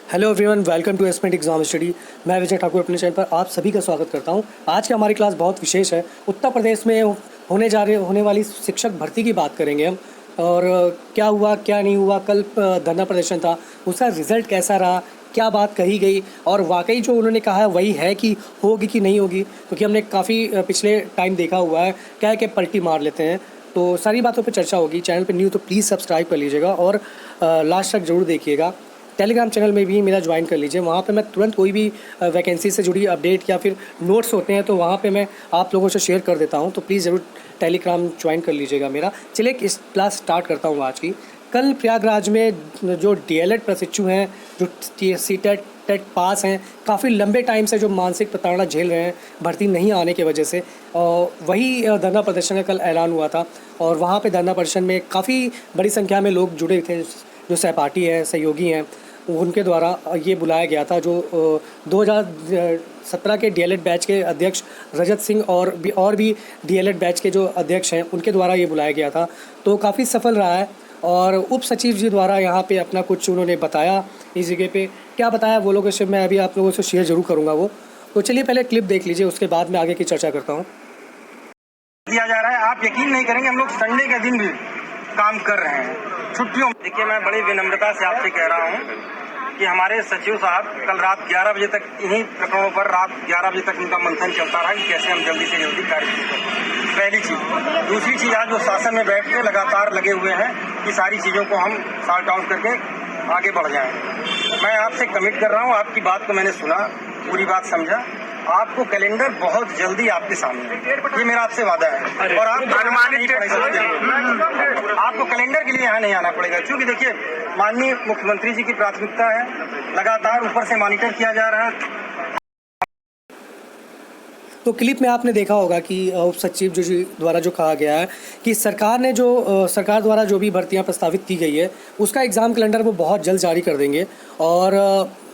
Hello everyone, welcome to aspirant exam study. मैं विजय ठाकुर अपने channel पर आप सभी का स्वागत करता हूं। आज की हमारी क्लास बहुत विशेष है। उत्तर प्रदेश में होने वाली शिक्षक भर्ती की बात करेंगे हम। और क्या हुआ क्या नहीं हुआ, कल धरना प्रदर्शन था, उसका रिज़ल्ट कैसा रहा, क्या बात कही गई और वाकई जो उन्होंने कहा है वही है कि होगी कि नहीं होगी, क्योंकि हमने काफ़ी पिछले टाइम देखा हुआ है क्या है कि पलटी मार लेते हैं। तो सारी बातों पर चर्चा होगी। चैनल पर न्यू तो प्लीज़ सब्सक्राइब कर लीजिएगा और लास्ट तक ज़रूर देखिएगा। टेलीग्राम चैनल में भी मेरा ज्वाइन कर लीजिए। वहाँ पे मैं तुरंत कोई भी वैकेंसी से जुड़ी अपडेट या फिर नोट्स होते हैं तो वहाँ पे मैं आप लोगों से शेयर कर देता हूँ। तो प्लीज़ ज़रूर टेलीग्राम ज्वाइन कर लीजिएगा मेरा। चलिए इस क्लास स्टार्ट करता हूँ आज की। कल प्रयागराज में जो डीएलएड प्रशिक्षु हैं, जो सीटेट टेट पास हैं, काफ़ी लंबे टाइम से जो मानसिक प्रताड़ना झेल रहे हैं भर्ती नहीं आने की वजह से, वही धरना प्रदर्शन का कल ऐलान हुआ था। और वहाँ पे धरना प्रदर्शन में काफ़ी बड़ी संख्या में लोग जुड़े थे, जो सहपाठी हैं, सहयोगी हैं, उनके द्वारा ये बुलाया गया था। जो 2017 के डीएलएड बैच के अध्यक्ष रजत सिंह और भी डीएलएड बैच के जो अध्यक्ष हैं उनके द्वारा ये बुलाया गया था। तो काफ़ी सफल रहा है। और उप सचिव जी द्वारा यहाँ पे अपना कुछ उन्होंने बताया। इस जगह पे क्या बताया वो लोगों से मैं अभी आप लोगों से शेयर ज़रूर करूँगा वो। तो चलिए पहले क्लिप देख लीजिए, उसके बाद मैं आगे की चर्चा करता हूँ। दिया जा रहा है, आप यकीन नहीं करेंगे, हम लोग संडे के दिन भी काम कर रहे हैं, छुट्टियों। देखिए, मैं बड़ी विनम्रता से आपसे कह रहा हूँ कि हमारे सचिव साहब कल रात 11 बजे तक इन्हीं प्रकरणों पर रात 11 बजे तक उनका मंथन चलता रहा कि कैसे हम जल्दी से जल्दी कार्य करें। पहली चीज। दूसरी चीज, आज जो शासन में बैठ के लगातार लगे हुए हैं कि सारी चीजों को हम सॉर्ट आउट करके आगे बढ़ जाएं। मैं आपसे कमिट कर रहा हूँ, आपकी बात को मैंने सुना, पूरी बात समझा। आपको कैलेंडर बहुत जल्दी आपके सामने, ये मेरा आपसे वादा है। और आप अनुमानित आपको कैलेंडर के लिए यहाँ नहीं आना पड़ेगा, क्योंकि देखिए माननीय मुख्यमंत्री जी की प्राथमिकता है, लगातार ऊपर से मॉनिटर किया जा रहा है। तो क्लिप में आपने देखा होगा कि उप सचिव जी द्वारा जो कहा गया है कि सरकार द्वारा जो भी भर्तियां प्रस्तावित की गई है उसका एग्ज़ाम कैलेंडर वो बहुत जल्द जारी कर देंगे। और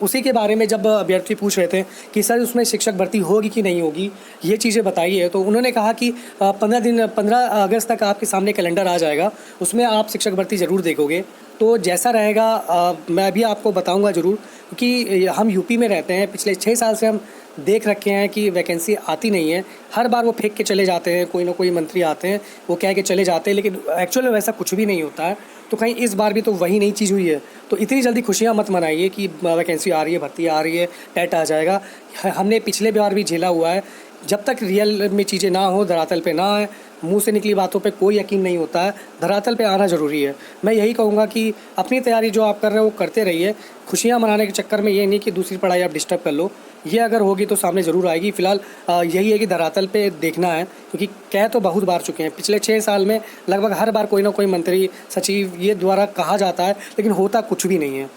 उसी के बारे में जब अभ्यर्थी पूछ रहे थे कि सर उसमें शिक्षक भर्ती होगी कि नहीं होगी, ये चीज़ें बताइए, तो उन्होंने कहा कि 15 अगस्त तक आपके सामने कैलेंडर आ जाएगा, उसमें आप शिक्षक भर्ती ज़रूर देखोगे। तो जैसा रहेगा मैं अभी आपको बताऊँगा ज़रूर, क्योंकि हम यूपी में रहते हैं। पिछले 6 साल से हम देख रखे हैं कि वैकेंसी आती नहीं है। हर बार वो फेंक के चले जाते हैं, कोई ना कोई मंत्री आते हैं, वो कह के चले जाते हैं, लेकिन एक्चुअल में वैसा कुछ भी नहीं होता है। तो कहीं इस बार भी तो वही नई चीज़ हुई है। तो इतनी जल्दी खुशियाँ मत मनाइए कि वैकेंसी आ रही है, भर्ती आ रही है, टेट आ जाएगा। हमने पिछले बार भी झेला हुआ है। जब तक रियल में चीज़ें ना हो, धरातल पे ना आए, मुंह से निकली बातों पे कोई यकीन नहीं होता है, धरातल पे आना ज़रूरी है। मैं यही कहूँगा कि अपनी तैयारी जो आप कर रहे हो वो करते रहिए। खुशियाँ मनाने के चक्कर में ये नहीं कि दूसरी पढ़ाई आप डिस्टर्ब कर लो। ये अगर होगी तो सामने ज़रूर आएगी। फ़िलहाल यही है कि धरातल पे देखना है, क्योंकि कह तो बहुत बार चुके हैं। पिछले 6 साल में लगभग हर बार कोई ना कोई मंत्री, सचिव ये द्वारा कहा जाता है, लेकिन होता कुछ भी नहीं है।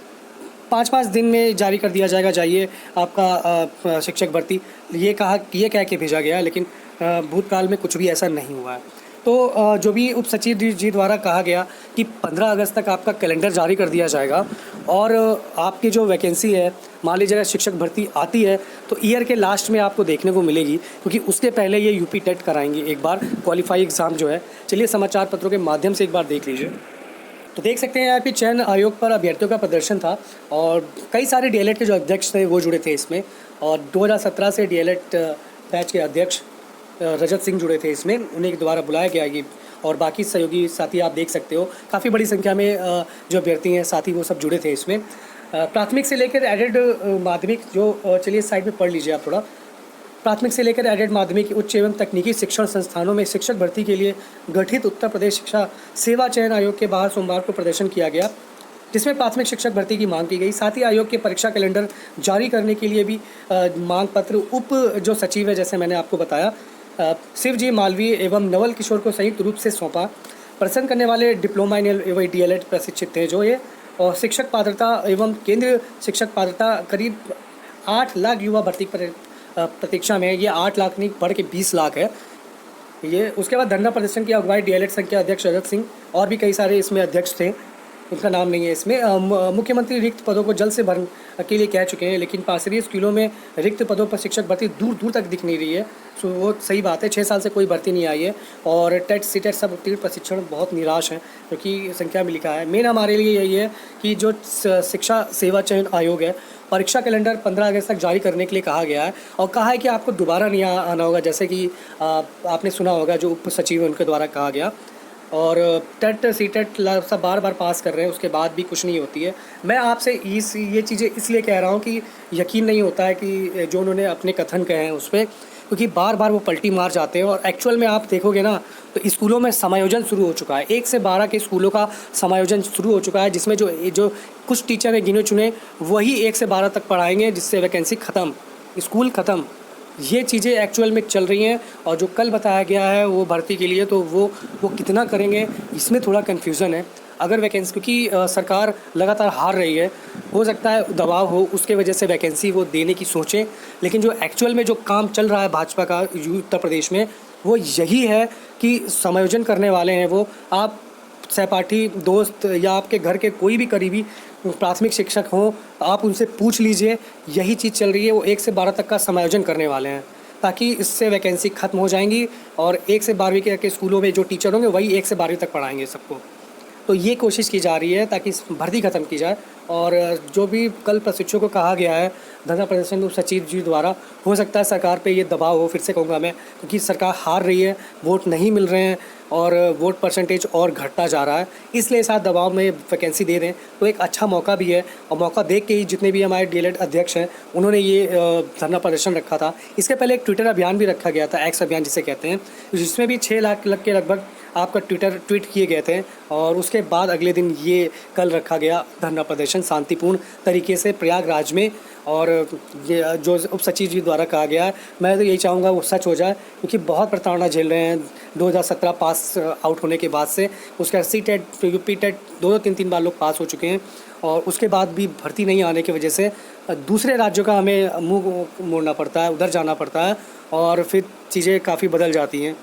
5-5 दिन में जारी कर दिया जाएगा, जाइए आपका शिक्षक भर्ती, ये कह के भेजा गया है, लेकिन भूतकाल में कुछ भी ऐसा नहीं हुआ है। तो जो भी उप सचिव जी द्वारा कहा गया कि 15 अगस्त तक आपका कैलेंडर जारी कर दिया जाएगा और आपकी जो वैकेंसी है, मान लीजिए अगर शिक्षक भर्ती आती है तो ईयर के लास्ट में आपको देखने को मिलेगी, क्योंकि उसके पहले ये यूपी टेट कराएंगे एक बार, क्वालिफाई एग्ज़ाम जो है। चलिए समाचार पत्रों के माध्यम से एक बार देख लीजिए। तो देख सकते हैं यार कि चयन आयोग पर अभ्यर्थियों का प्रदर्शन था और कई सारे डीएलएड के जो अध्यक्ष थे वो जुड़े थे इसमें। और 2017 से डीएलएड बैच के अध्यक्ष रजत सिंह जुड़े थे इसमें, उन्हीं के द्वारा बुलाया गया ये। और बाकी सहयोगी साथी आप देख सकते हो, काफ़ी बड़ी संख्या में जो अभ्यर्थी हैं साथी वो सब जुड़े थे इसमें। प्राथमिक से लेकर एडेड माध्यमिक जो, चलिए साइड में पढ़ लीजिए आप थोड़ा। प्राथमिक से लेकर एडेड माध्यमिक, उच्च एवं तकनीकी शिक्षण संस्थानों में शिक्षक भर्ती के लिए गठित उत्तर प्रदेश शिक्षा सेवा चयन आयोग के बाहर सोमवार को प्रदर्शन किया गया, जिसमें प्राथमिक शिक्षक भर्ती की मांग की गई। साथ ही आयोग के परीक्षा कैलेंडर जारी करने के लिए भी मांग पत्र उप जो सचिव है, जैसे मैंने आपको बताया, शिव जी मालवीय एवं नवल किशोर को संयुक्त रूप से सौंपा। प्रसन्न करने वाले डिप्लोमा एवं डीएलएड प्रशिक्षित थे जो ये, और शिक्षक पात्रता एवं केंद्रीय शिक्षक पात्रता करीब 8 लाख युवा भर्ती प्रतीक्षा में। ये 8 लाख नहीं, बढ़ के 20 लाख है ये। उसके बाद धरना प्रदर्शन की अगुवाई डीएलएड संघ के अध्यक्ष रजत सिंह और भी कई सारे इसमें अध्यक्ष थे। उनका नाम नहीं है इसमें। मुख्यमंत्री रिक्त पदों को जल्द से भरने के लिए कह चुके हैं, लेकिन पासरी स्कूलों में रिक्त पदों पर शिक्षक भर्ती दूर दूर तक दिख नहीं रही है। सो वो सही बात है, 6 साल से कोई भर्ती नहीं आई है और टेट सीटेट सब उत्तीर्ण प्रशिक्षण बहुत निराश हैं, क्योंकि संख्या में लिखा है। मेन हमारे लिए यही है कि जो शिक्षा सेवा चयन आयोग है, परीक्षा कैलेंडर 15 अगस्त तक जारी करने के लिए कहा गया है और कहा है कि आपको दोबारा नहीं आना होगा, जैसे कि आपने सुना होगा जो उप सचिव है उनके द्वारा कहा गया। और टेट सीटेट सब बार बार पास कर रहे हैं, उसके बाद भी कुछ नहीं होती है। मैं आपसे ये चीज़ें इसलिए कह रहा हूँ कि यकीन नहीं होता है कि जो उन्होंने अपने कथन कहे हैं उस पर, क्योंकि बार बार वो पलटी मार जाते हैं और एक्चुअल में आप देखोगे ना तो स्कूलों में समायोजन शुरू हो चुका है। 1 से 12 के स्कूलों का समायोजन शुरू हो चुका है, जिसमें जो कुछ टीचर हैं गिने चुने वही 1 से 12 तक पढ़ाएंगे, जिससे वैकेंसी ख़त्म, स्कूल ख़त्म। ये चीज़ें एक्चुअल में चल रही हैं और जो कल बताया गया है वो भर्ती के लिए, तो वो कितना करेंगे इसमें थोड़ा कन्फ्यूज़न है। अगर वैकेंसी, क्योंकि सरकार लगातार हार रही है, हो सकता है दबाव हो उसके वजह से वैकेंसी वो देने की सोचें, लेकिन जो एक्चुअल में जो काम चल रहा है भाजपा का उत्तर प्रदेश में वो यही है कि समायोजन करने वाले हैं वो। आप सहपाठी दोस्त या आपके घर के कोई भी करीबी प्राथमिक शिक्षक हों, आप उनसे पूछ लीजिए, यही चीज़ चल रही है। वो 1 से 12 तक का समायोजन करने वाले हैं, ताकि इससे वैकेंसी ख़त्म हो जाएंगी और 1 से 12वीं के स्कूलों में जो टीचर होंगे वही 1 से 12वीं तक पढ़ाएंगे सबको। तो ये कोशिश की जा रही है ताकि भर्ती ख़त्म की जाए। और जो भी कल प्रशिक्षकों को कहा गया है धरना प्रदर्शन उप सचिव जी द्वारा, हो सकता है सरकार पे ये दबाव हो, फिर से कहूँगा मैं, क्योंकि सरकार हार रही है, वोट नहीं मिल रहे हैं और वोट परसेंटेज और घटता जा रहा है, इसलिए साथ दबाव में वैकेंसी दे दें तो एक अच्छा मौका भी है। और मौका देख के ही जितने भी हमारे डीएलएड अध्यक्ष हैं उन्होंने ये धरना प्रदर्शन रखा था। इसके पहले एक ट्विटर अभियान भी रखा गया था, एक्स अभियान जिसे कहते हैं, जिसमें भी 6 लाख के लगभग आपका ट्वीट किए गए थे और उसके बाद अगले दिन ये कल रखा गया धरना प्रदर्शन शांतिपूर्ण तरीके से प्रयागराज में। और ये जो उप सचिव जी द्वारा कहा गया है, मैं तो यही चाहूँगा वो सच हो जाए, क्योंकि बहुत प्रताड़ना झेल रहे हैं 2017 पास आउट होने के बाद से। उसका सीटेट यूपी टेट 2-3 बार लोग पास हो चुके हैं और उसके बाद भी भर्ती नहीं आने की वजह से दूसरे राज्यों का हमें मुँह मोड़ना पड़ता है, उधर जाना पड़ता है और फिर चीज़ें काफ़ी बदल जाती हैं।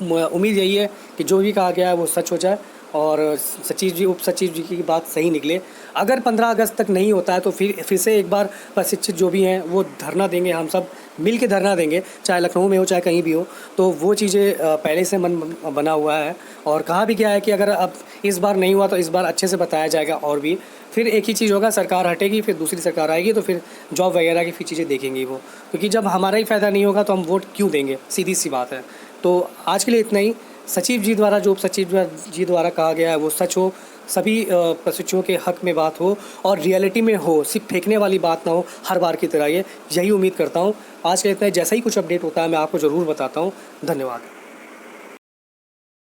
उम्मीद यही है कि जो भी कहा गया है वो सच हो जाए और सचिव जी उप सचिव जी की बात सही निकले। अगर 15 अगस्त तक नहीं होता है तो फिर से एक बार प्रशिक्षित जो भी हैं वो धरना देंगे, हम सब मिल के धरना देंगे, चाहे लखनऊ में हो चाहे कहीं भी हो। तो वो चीज़ें पहले से मन बना हुआ है और कहा भी गया है कि अगर अब इस बार नहीं हुआ तो इस बार अच्छे से बताया जाएगा। और भी फिर एक ही चीज़ होगा, सरकार हटेगी फिर दूसरी सरकार आएगी तो फिर जॉब वगैरह की फिर चीज़ें देखेंगी वो, क्योंकि जब हमारा ही फ़ायदा नहीं होगा तो हम वोट क्यों देंगे, सीधी सी बात है। तो आज के लिए इतना ही। सचिव जी द्वारा जो उप सचिव जी द्वारा कहा गया है वो सच हो, सभी प्रशिक्षुओं के हक में बात हो और रियलिटी में हो, सिर्फ फेंकने वाली बात ना हो हर बार की तरह। यही उम्मीद करता हूँ। आज के लिए इतना ही, जैसा ही कुछ अपडेट होता है मैं आपको ज़रूर बताता हूँ। धन्यवाद।